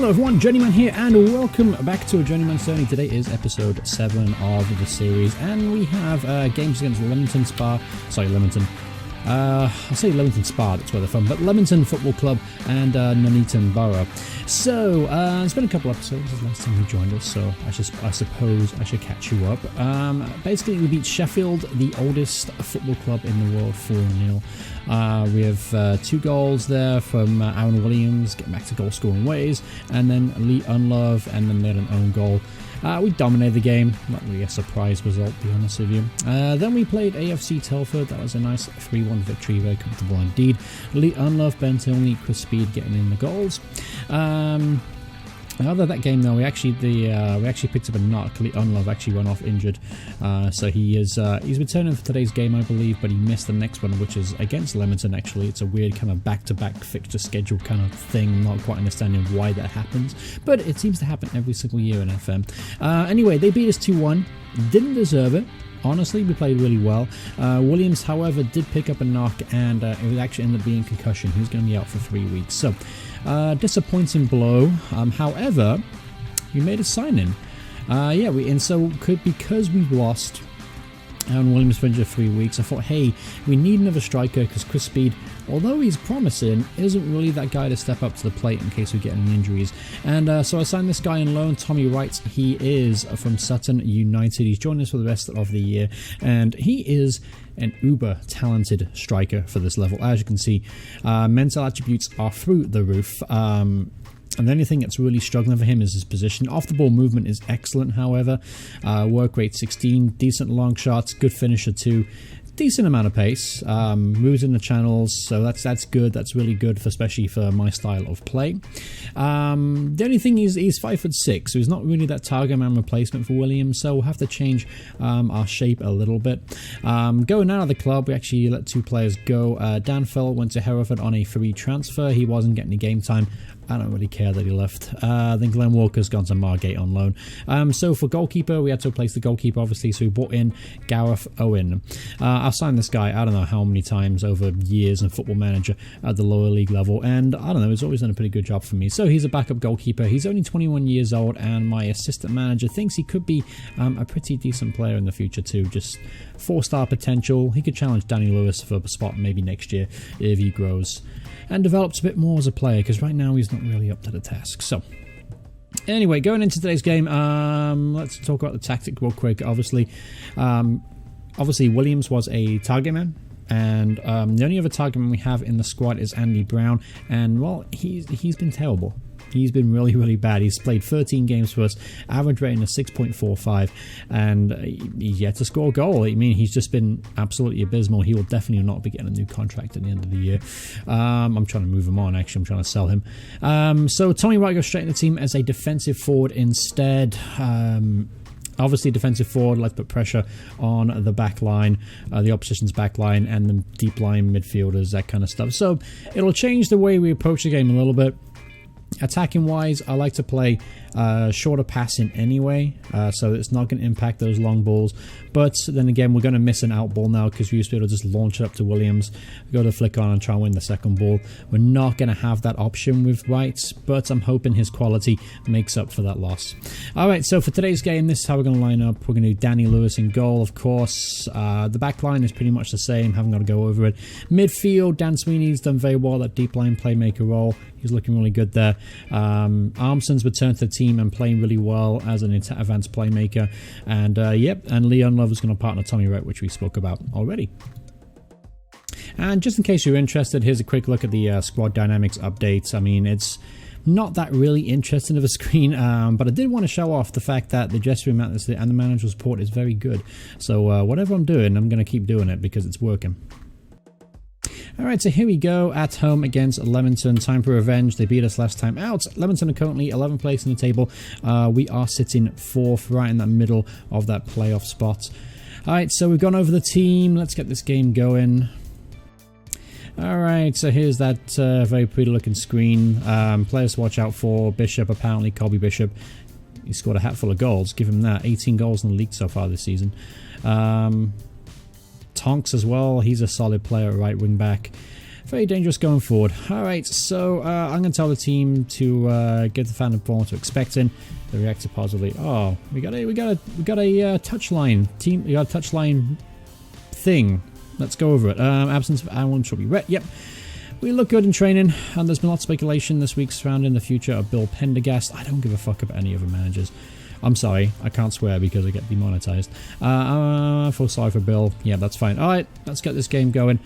Hello everyone, Journeyman here, and welcome back to a Journeyman Journey. Today is episode 7 of the series, and we have games against Leamington Spa. Sorry, Leamington. I'll say Leamington Spa, that's where they're from, but Leamington Football Club and Nuneaton Borough. So, it's been a couple episodes since last time you joined us, so I suppose I should catch you up. Basically, we beat Sheffield, the oldest football club in the world, 4-0. We have 2 goals there from Aaron Williams, getting back to goal scoring ways, and then Lee Unlove, and then made an own goal. We dominated the game, not really a surprise result, to be honest with you. Then we played AFC Telford. That was a nice 3-1 victory, very comfortable indeed. Lee Unlove, Ben Tilney, Chris Speed getting in the goals. Other than that game, though, we actually picked up a knock. Lee Unlove actually went off injured, so he's returning for today's game, I believe, but he missed the next one, which is against Leamington. Actually, it's a weird kind of back-to-back fixture schedule kind of thing. I'm not quite understanding why that happens, but it seems to happen every single year in FM. Anyway, they beat us 2-1. Didn't deserve it. Honestly, we played really well. Williams, however, did pick up a knock, and it would actually end up being concussion. He was going to be out for 3 weeks. So, disappointing blow. However, we made a signing. Because we've lost Aaron Williams for 3 weeks, I thought, hey, we need another striker because Chris Speed, although he's promising, isn't really that guy to step up to the plate in case we get any injuries. And so I signed this guy on loan, Tommy Wright. He is from Sutton United. He's joining us for the rest of the year, and he is an uber talented striker for this level. As you can see, mental attributes are through the roof. And the only thing that's really struggling for him is his position. Off the ball movement is excellent, however. Work rate 16, decent long shots, good finisher too. Decent amount of pace, moves in the channels, so that's good. That's really good, especially for my style of play. The only thing is he's 5'6", so he's not really that target man replacement for Williams, so we'll have to change our shape a little bit. Going out of the club, we actually let 2 players go. Dan Fell went to Hereford on a free transfer. He wasn't getting any game time. I don't really care that he left. Then Glenn Walker's gone to Margate on loan. So for goalkeeper, we had to replace the goalkeeper, obviously, so we brought in Gareth Owen. I've signed this guy, I don't know how many times over years in Football Manager at the lower league level, and I don't know, he's always done a pretty good job for me. So he's a backup goalkeeper. He's only 21 years old, and my assistant manager thinks he could be a pretty decent player in the future too. Just 4-star potential. He could challenge Danny Lewis for a spot maybe next year if he grows and develops a bit more as a player, because right now he's not really up to the task. So anyway, going into today's game, let's talk about the tactic real quick. Obviously Williams was a target man, and the only other target man we have in the squad is Andy Brown, and well, he's been terrible. He's been really, really bad. He's played 13 games for us, average rating of 6.45, and he's yet to score a goal. I mean, he's just been absolutely abysmal. He will definitely not be getting a new contract at the end of the year. I'm trying to move him on, actually. I'm trying to sell him. So Tommy Wright goes straight in the team as a defensive forward instead. Obviously, defensive forward, let's put pressure on the back line, the opposition's back line, and the deep line midfielders, that kind of stuff. So it'll change the way we approach the game a little bit. Attacking wise, I like to play shorter passing anyway, so it's not going to impact those long balls. But then again, we're going to miss an out ball now because we used to be able to just launch it up to Williams, go to flick on and try and win the second ball. We're not going to have that option with Wright, but I'm hoping his quality makes up for that loss. Alright, so for today's game, this is how we're going to line up. We're going to do Danny Lewis in goal, of course. The back line is pretty much the same, haven't got to go over it. Midfield, Dan Sweeney's done very well, that deep line playmaker role. He's looking really good there. Armson's returned to the team and playing really well as an advanced playmaker. And Leon Love is going to partner Tommy Wright, which we spoke about already. And just in case you're interested, here's a quick look at the squad dynamics updates. I mean, it's not that really interesting of a screen, but I did want to show off the fact that the dressing room and the manager's report is very good. So whatever I'm doing, I'm going to keep doing it because it's working. Alright, so here we go, at home against Leamington. Time for revenge. They beat us last time out. Leamington are currently 11th place in the table. We are sitting 4th, right in the middle of that playoff spot. Alright, so we've gone over the team. Let's get this game going. Alright, so here's that very pretty looking screen. Players to watch out for. Bishop, apparently, Colby Bishop. He scored a hatful of goals. Give him that. 18 goals in the league so far this season. Tonks as well, he's a solid player at right wing back. Very dangerous going forward. Alright, so I'm going to tell the team to get the fan of to expecting. They reacted positively. Oh, we got a touchline team. We got a touchline thing. Let's go over it. Absence of Alan shall be read. Yep. We look good in training, and there's been a lot of speculation this week surrounding the future of Bill Pendergast. I don't give a fuck about any other managers. I'm sorry, I can't swear because I get demonetized. I feel sorry for Bill. Yeah, that's fine. Alright, let's get this game going.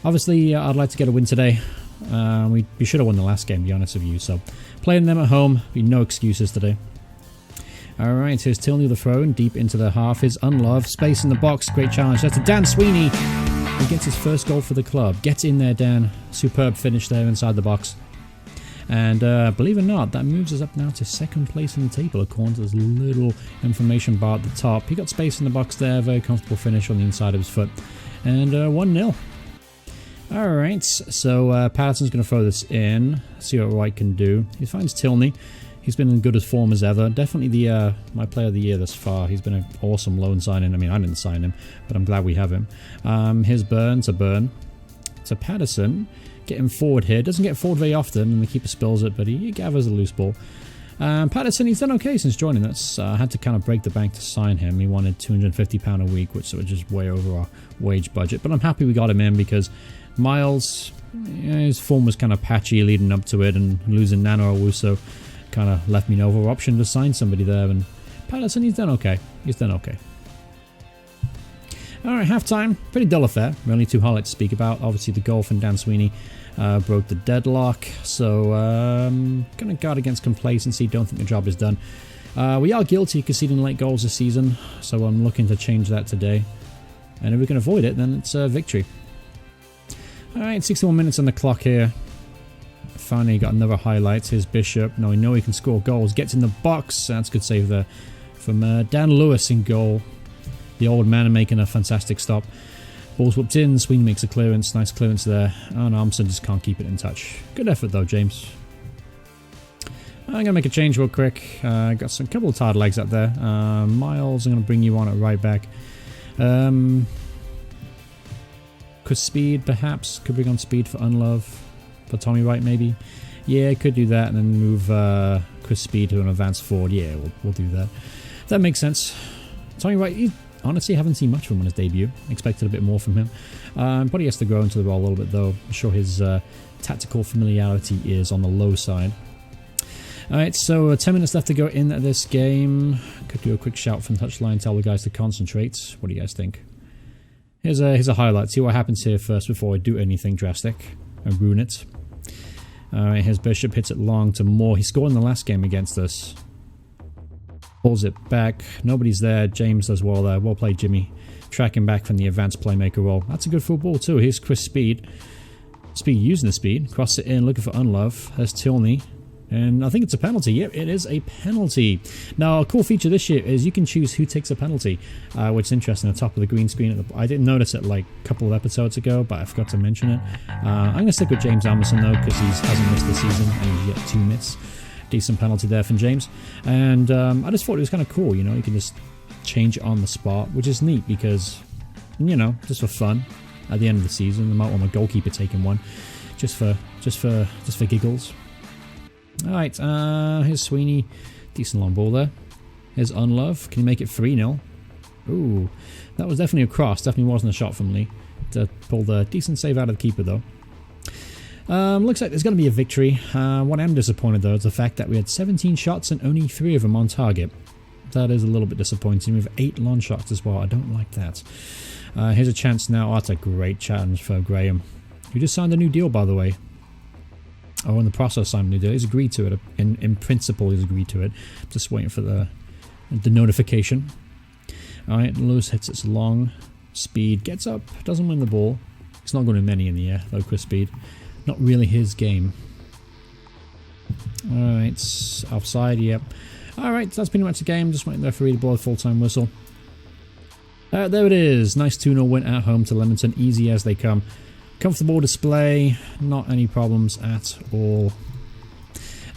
Obviously, I'd like to get a win today. We should have won the last game, to be honest with you. So, playing them at home, be no excuses today. Alright, here's Tilney the throw deep into the half. His unloved space in the box. Great challenge. That's to Dan Sweeney. He gets his first goal for the club. Get in there, Dan. Superb finish there inside the box. And believe it or not, that moves us up now to second place in the table according to this little information bar at the top. He got space in the box there. Very comfortable finish on the inside of his foot. And 1-0. Alright, so Patterson's going to throw this in, see what Wright can do. He finds Tilney. He's been in good as form as ever. Definitely my player of the year thus far. He's been an awesome loan signing. I mean, I didn't sign him, but I'm glad we have him. Here's Burn to Burn. To Patterson. Get him forward here. Doesn't get forward very often, and the keeper spills it, but he gathers a loose ball. Patterson, he's done okay since joining us. I had to kind of break the bank to sign him. He wanted £250 a week, which was just way over our wage budget. But I'm happy we got him in because Miles, his form was kind of patchy leading up to it, and losing Nano Owusu kind of left me no other option to sign somebody there. And Patterson, he's done okay. He's done okay. Alright, half-time. Pretty dull affair. Only two highlights to speak about. Obviously, the goal from Dan Sweeney broke the deadlock. So, going to guard against complacency. Don't think the job is done. We are guilty of conceding late goals this season. So, I'm looking to change that today. And if we can avoid it, then it's a victory. Alright, 61 minutes on the clock here. Finally got another highlight. Here's Bishop. Now we know he can score goals. Gets in the box. That's a good save there from Dan Lewis in goal. The old man making a fantastic stop. Ball's whooped in. Sweeney makes a clearance. Nice clearance there. And Armstrong just can't keep it in touch. Good effort though, James. I'm going to make a change real quick. Got a couple of tired legs up there. Miles, I'm going to bring you on at right back. Could Speed, perhaps. Could bring on Speed for Unlove. For Tommy Wright, maybe. Yeah, could do that and then move Chris Speed to an advanced forward. Yeah, we'll do that. That makes sense. Tommy Wright, honestly, haven't seen much from him on his debut. Expected a bit more from him. Probably has to grow into the role a little bit, though. I'm sure his tactical familiarity is on the low side. Alright, so 10 minutes left to go in this game. Could do a quick shout from the touchline, tell the guys to concentrate. What do you guys think? Here's a highlight. See what happens here first before I do anything drastic and ruin it. Alright, here's Bishop. Hits it long to Moore. He scored in the last game against us. Pulls it back. Nobody's there. James does well there. Well played, Jimmy. Tracking back from the advanced playmaker role. That's a good football too. Here's Chris Speed. Speed using the speed. Cross it in. Looking for Unlove. There's Tilney. And I think it's a penalty. Yep, it is a penalty. Now, a cool feature this year is you can choose who takes a penalty, which is interesting. On the top of the green screen. I didn't notice it like a couple of episodes ago, but I forgot to mention it. I'm going to stick with James Anderson, though, because he hasn't missed the season, and he's yet 2 miss. Decent penalty there from James. And I just thought it was kind of cool, you know. You can just change it on the spot, which is neat because, you know, just for fun. At the end of the season, I might want my goalkeeper taking one, just for giggles. Alright, here's Sweeney. Decent long ball there. Here's Unlove. Can you make it 3-0? Ooh, that was definitely a cross. Definitely wasn't a shot from Lee. To pull the decent save out of the keeper, though. Looks like there's going to be a victory. What I'm disappointed, though, is the fact that we had 17 shots and only 3 of them on target. That is a little bit disappointing. We have 8 long shots as well. I don't like that. Here's a chance now. Oh, that's a great challenge for Graham. Who just signed a new deal, by the way. Oh, in the process, signed a new deal. He's agreed to it. In principle, he's agreed to it. Just waiting for the notification. Alright, Lewis hits it long. Speed gets up. Doesn't win the ball. He's not going to many in the air, though, Chris Speed. Not really his game. Alright, offside, yep. Alright, that's pretty much the game. Just waiting there for the ball, full-time whistle. There it is. Nice 2-0 win at home to Leamington. Easy as they come. Comfortable display. Not any problems at all.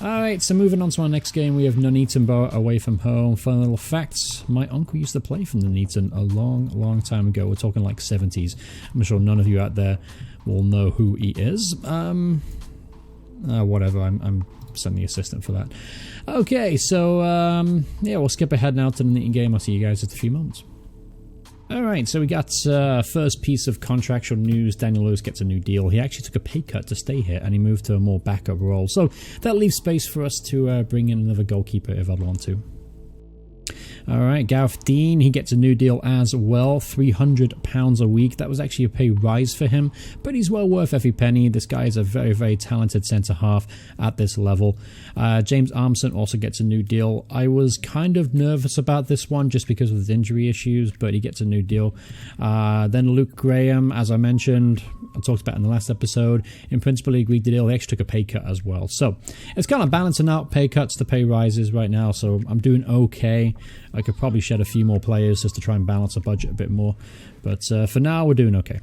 Alright, so moving on to our next game, we have Nuneaton Borough away from home. Fun little facts, my uncle used to play for Nuneaton a long time ago. We're talking like 70s. I'm sure none of you out there will know who he is. Whatever, I'm sending the assistant for that. Okay, so yeah, we'll skip ahead now to the Nuneaton game. I'll see you guys in a few moments. Alright, so we got first piece of contractual news. Daniel Lewis gets a new deal. He actually took a pay cut to stay here, and he moved to a more backup role. So that leaves space for us to bring in another goalkeeper if I'd want to. Alright, Gareth Dean, he gets a new deal as well, £300 a week. That was actually a pay rise for him, but he's well worth every penny. This guy is a very talented centre-half at this level. James Armson also gets a new deal. I was kind of nervous about this one just because of his injury issues, but he gets a new deal. Then Luke Graham, as I mentioned, I talked about in the last episode, in principle he agreed to the deal. He actually took a pay cut as well. So it's kind of balancing out pay cuts to pay rises right now, so I'm doing okay. I could probably shed a few more players just to try and balance the budget a bit more. But for now, we're doing okay.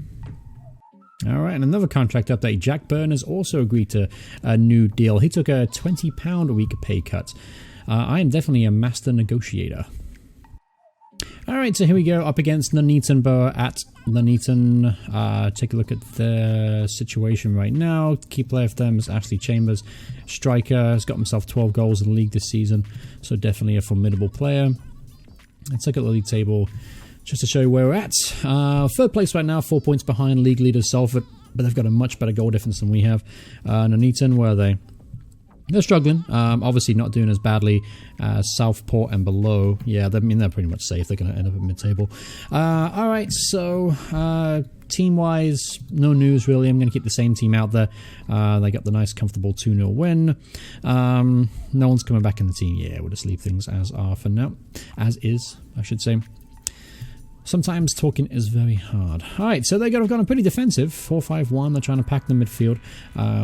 Alright, and another contract update. Jack Byrne has also agreed to a new deal. He took a £20 a week pay cut. I am definitely a master negotiator. Alright, so here we go, up against Nuneaton Borough at Nuneaton. Take a look at the situation right now. Key player for them is Ashley Chambers. Striker, has got himself 12 goals in the league this season, so definitely a formidable player. Let's look at the league table just to show you where we're at. Third place right now, 4 points behind league leader Salford, but they've got a much better goal difference than we have. Nuneaton, where are they? They're struggling. Obviously not doing as badly as Southport and below. Yeah, they're pretty much safe. They're going to end up at mid-table. Alright, so team-wise, no news really. I'm going to keep the same team out there. They got the nice, comfortable 2-0 win. No one's coming back in the team. Yeah, we'll just leave things as are for now. As is, I should say. Sometimes talking is very hard. Alright, so they've gone pretty defensive. 4-5-1. They're trying to pack the midfield,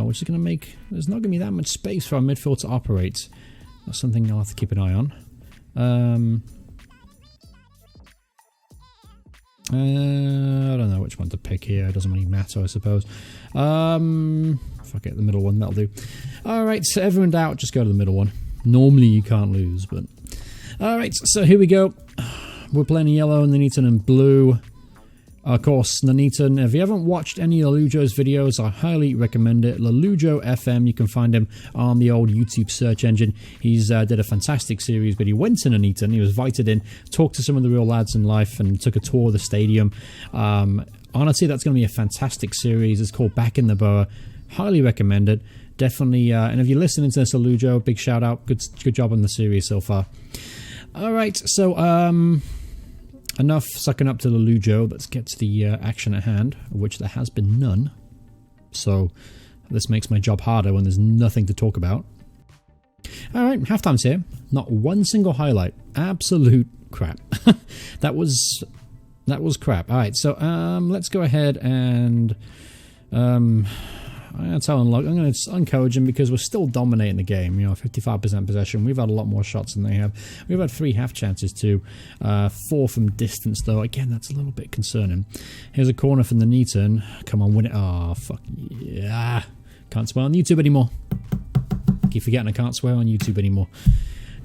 which is going to make... There's not going to be that much space for our midfield to operate. That's something I'll have to keep an eye on. I don't know which one to pick here. It doesn't really matter, I suppose. Fuck it, the middle one. That'll do. Alright, so everyone in doubt, just go to the middle one. Normally you can't lose, but... Alright, so here we go. We're playing yellow and Nuneaton in blue. Of course, Nuneaton, if you haven't watched any of Lullojo's videos, I highly recommend it. Lullojo FM, you can find him on the old YouTube search engine. He's did a fantastic series, but he went to Nuneaton, he was invited in, talked to some of the real lads in life, and took a tour of the stadium. Honestly, that's going to be a fantastic series. It's called Back in the Borough. Highly recommend it. Definitely, and if you're listening to this, Lullojo, big shout out. Good job on the series so far. Alright, so, enough sucking up to the Lullojo. Let's get to the action at hand, of which there has been none. So this makes my job harder when there's nothing to talk about. Alright, halftime's here. Not one single highlight. Absolute crap. That was crap. Alright, so let's go ahead and I'm going to uncourage him because we're still dominating the game. 55% possession. We've had a lot more shots than they have. We've had 3 half chances too. 4 from distance though. Again, that's a little bit concerning. Here's a corner from the Nuneaton. Come on, win it. Oh, fuck yeah. Can't swear on YouTube anymore. Keep forgetting I can't swear on YouTube anymore.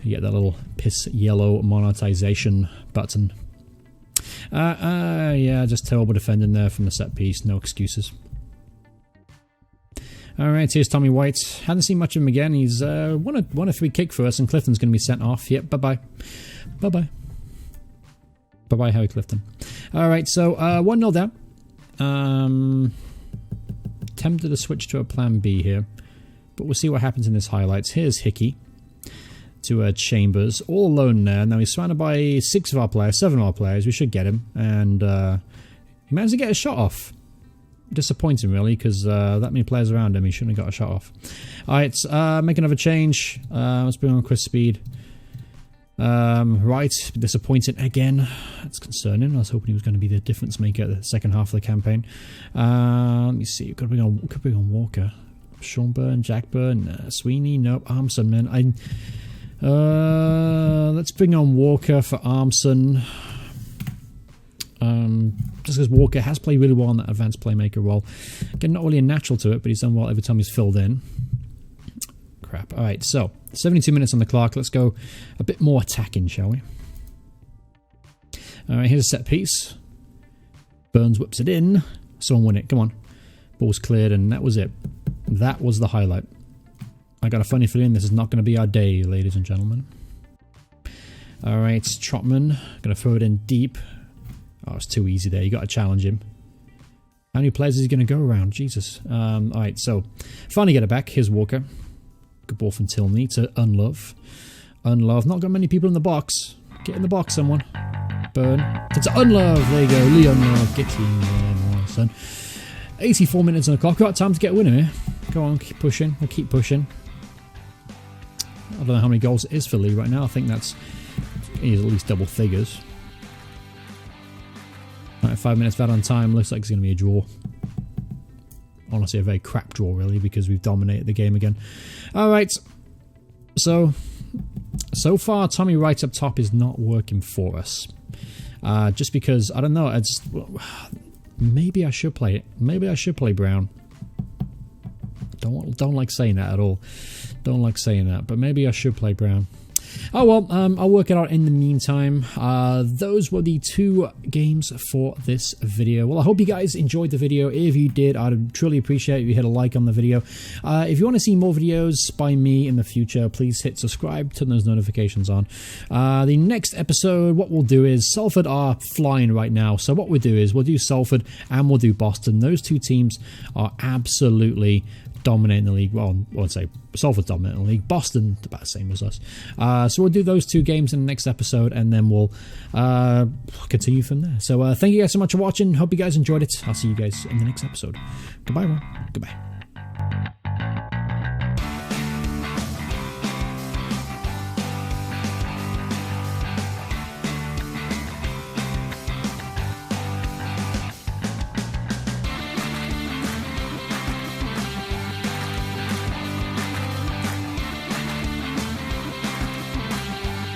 You get that little piss yellow monetization button. Yeah, just terrible defending there from the set piece. No excuses. Alright, here's Tommy White. Hadn't seen much of him again. He's won a free kick for us, and Clifton's going to be sent off. Yep, bye-bye. Bye-bye. Bye-bye, Harry Clifton. Alright, so 1-0 down. Tempted to switch to a plan B here, but we'll see what happens in this highlights. Here's Hickey to Chambers, all alone there. Now he's surrounded by 7 of our players. We should get him, and he managed to get a shot off. Disappointing really, because that many players around him, he shouldn't have got a shot off. Alright, make another change. Let's bring on Chris Speed. Right, disappointing again. That's concerning. I was hoping he was going to be the difference maker at the second half of the campaign. Let me see. Could bring on Walker. Sean Byrne, Jack Byrne, Sweeney, nope. Armson, man. Let's bring on Walker for Armson. Just because Walker has played really well in that advanced playmaker role. Again, not really a natural to it, but he's done well every time he's filled in. Crap. crap. All right, so 72 minutes on the clock. Let's go a bit more attacking, shall we? All right, here's a set piece. Burns whips it in. Someone win it. Come on. Ball's cleared, and that was it. That was the highlight. I got a funny feeling this is not going to be our day, ladies and gentlemen. All right, Trotman. Going to throw it in deep. Oh, it's too easy there. You got to challenge him. How many players is he going to go around? Jesus. All right, so finally get it back. Here's Walker. Good ball from Tilney to Unlove. Unlove. Not got many people in the box. Get in the box, someone. Burn. It's Unlove. There you go. Lee Unlove. Get in there, my son. 84 minutes on the clock. Got time to get a winner here. Go on, keep pushing. We'll keep pushing. I don't know how many goals it is for Lee right now. I think he's at least double figures. Right, 5 minutes out on time. Looks like it's going to be a draw. Honestly, a very crap draw, really, because we've dominated the game again. Alright. So far, Tommy Wright up top is not working for us. Just because, I don't know, maybe I should play it. Maybe I should play Brown. Don't like saying that at all. Don't like saying that, but maybe I should play Brown. Oh well, I'll work it out in the meantime. Those were the 2 games for this video. Well, I hope you guys enjoyed the video. If you did, I'd truly appreciate it if you hit a like on the video. If you want to see more videos by me in the future, please hit subscribe, turn those notifications on. The next episode, what we'll do is, Salford are flying right now, so what we'll do is, we'll do Salford and we'll do Boston. Those 2 teams are absolutely dominating the league. Well, I would say Salford's dominating the league. Boston, about the same as us. So we'll do those 2 games in the next episode, and then we'll continue from there. So thank you guys so much for watching. Hope you guys enjoyed it. I'll see you guys in the next episode. Goodbye, everyone. Goodbye.